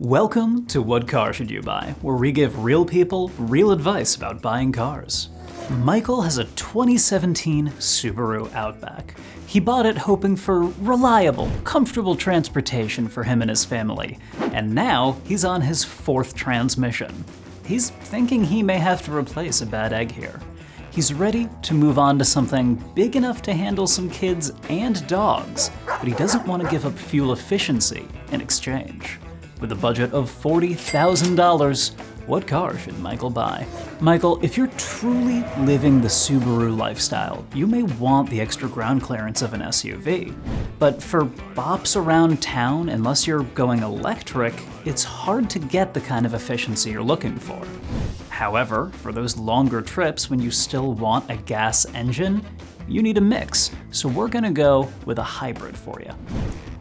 Welcome to What Car Should You Buy, where we give real people real advice about buying cars. Michael has a 2017 Subaru Outback. He bought it hoping for reliable, comfortable transportation for him and his family, and now he's on his fourth transmission. He's thinking he may have to replace a bad egg here. He's ready to move on to something big enough to handle some kids and dogs, but he doesn't want to give up fuel efficiency in exchange. With a budget of $40,000, what car should Michael buy? Michael, if you're truly living the Subaru lifestyle, you may want the extra ground clearance of an SUV. But for bops around town, unless you're going electric, it's hard to get the kind of efficiency you're looking for. However, for those longer trips when you still want a gas engine, you need a mix, so we're gonna go with a hybrid for you.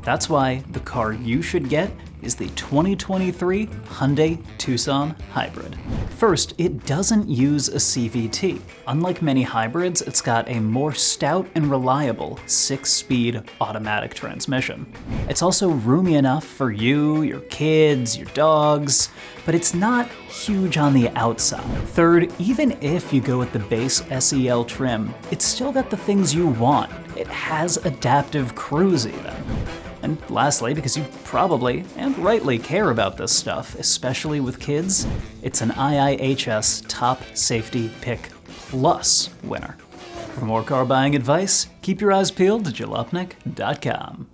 That's why the car you should get is the 2023 Hyundai Tucson Hybrid. First, it doesn't use a CVT. Unlike many hybrids, it's got a more stout and reliable 6-speed automatic transmission. It's also roomy enough for you, your kids, your dogs, but it's not huge on the outside. Third, even if you go with the base SEL trim, it's still got the things you want. It has adaptive cruise even. And lastly, because you probably and rightly care about this stuff, especially with kids, it's an IIHS Top Safety Pick Plus winner. For more car buying advice, keep your eyes peeled to Jalopnik.com.